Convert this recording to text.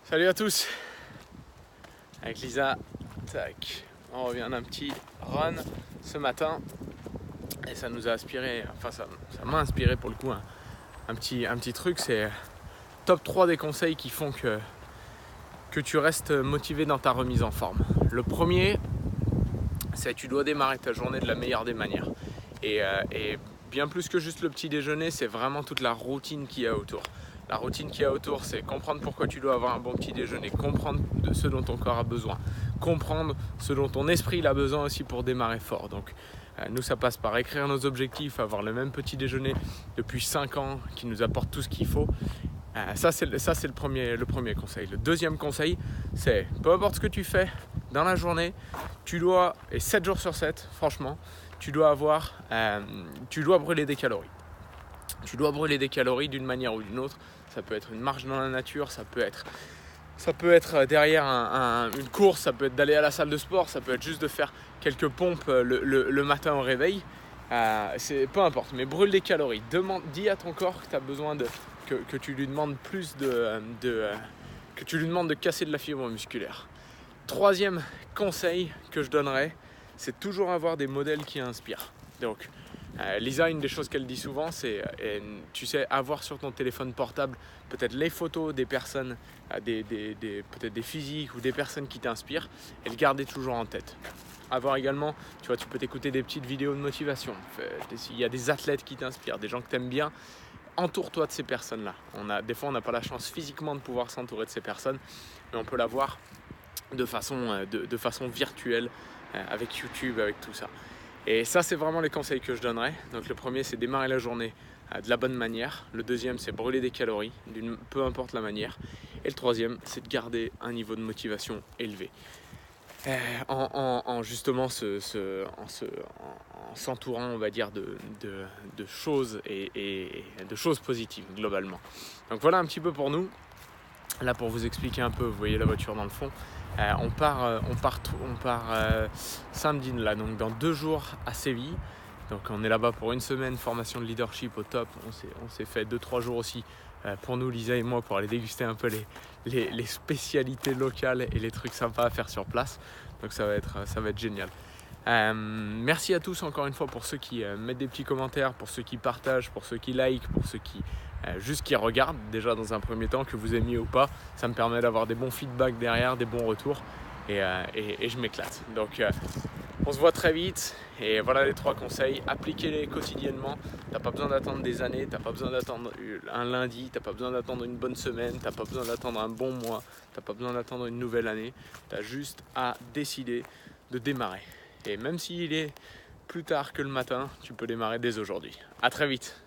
Salut à tous. Avec Lisa, tac, on revient d'un petit run ce matin et ça nous a inspiré, enfin ça m'a inspiré pour le coup un petit truc, c'est top 3 des conseils qui font que tu restes motivé dans ta remise en forme. Le premier, c'est que tu dois démarrer ta journée de la meilleure des manières et bien plus que juste le petit déjeuner, c'est vraiment toute la routine qu'il y a autour. La routine qu'il y a autour, c'est comprendre pourquoi tu dois avoir un bon petit déjeuner, comprendre ce dont ton corps a besoin, comprendre ce dont ton esprit a besoin aussi pour démarrer fort. Donc, nous, ça passe par écrire nos objectifs, avoir le même petit déjeuner depuis 5 ans qui nous apporte tout ce qu'il faut. Ça, c'est le premier conseil. Le deuxième conseil, c'est peu importe ce que tu fais dans la journée, tu dois, et 7 jours sur 7, franchement, tu dois brûler des calories. Tu dois brûler des calories d'une manière ou d'une autre. Ça peut être une marche dans la nature, ça peut être derrière une course, ça peut être d'aller à la salle de sport, ça peut être juste de faire quelques pompes le matin au réveil. Peu importe, mais brûle des calories. Dis à ton corps que tu as besoin que tu lui demandes que tu lui demandes de casser de la fibre musculaire. Troisième conseil que je donnerais, c'est toujours avoir des modèles qui inspirent. Donc, Lisa, une des choses qu'elle dit souvent, c'est, tu sais, avoir sur ton téléphone portable peut-être les photos des personnes, peut-être des physiques ou des personnes qui t'inspirent, et le garder toujours en tête. Avoir également, tu vois, tu peux t'écouter des petites vidéos de motivation. Il y a des athlètes qui t'inspirent, des gens que tu aimes bien. Entoure-toi de ces personnes-là. Des fois, on n'a pas la chance physiquement de pouvoir s'entourer de ces personnes, mais on peut l'avoir de façon virtuelle, avec YouTube, avec tout ça. Et ça, c'est vraiment les conseils que je donnerais. Donc le premier, c'est démarrer la journée de la bonne manière. Le deuxième, c'est brûler des calories, peu importe la manière. Et le troisième, c'est de garder un niveau de motivation élevé. En s'entourant, on va dire, de choses et de choses positives, globalement. Donc voilà un petit peu pour nous. Là, pour vous expliquer un peu, vous voyez la voiture dans le fond. On part samedi, là, donc dans 2 jours à Séville. Donc on est là-bas pour une semaine, formation de leadership au top. On s'est fait 2-3 jours aussi pour nous, Lisa et moi, pour aller déguster un peu les spécialités locales et les trucs sympas à faire sur place. Donc ça va être génial. Merci à tous encore une fois pour ceux qui mettent des petits commentaires, pour ceux qui partagent, pour ceux qui like, pour ceux qui juste qui regardent déjà dans un premier temps, que vous aimiez ou pas. Ça me permet d'avoir des bons feedbacks derrière, des bons retours et je m'éclate. Donc on se voit très vite et voilà les 3 conseils, appliquez-les quotidiennement. T'as pas besoin d'attendre des années, t'as pas besoin d'attendre un lundi, t'as pas besoin d'attendre une bonne semaine, t'as pas besoin d'attendre un bon mois, t'as pas besoin d'attendre une nouvelle année, t'as juste à décider de démarrer. Et même s'il est plus tard que le matin, tu peux démarrer dès aujourd'hui. À très vite.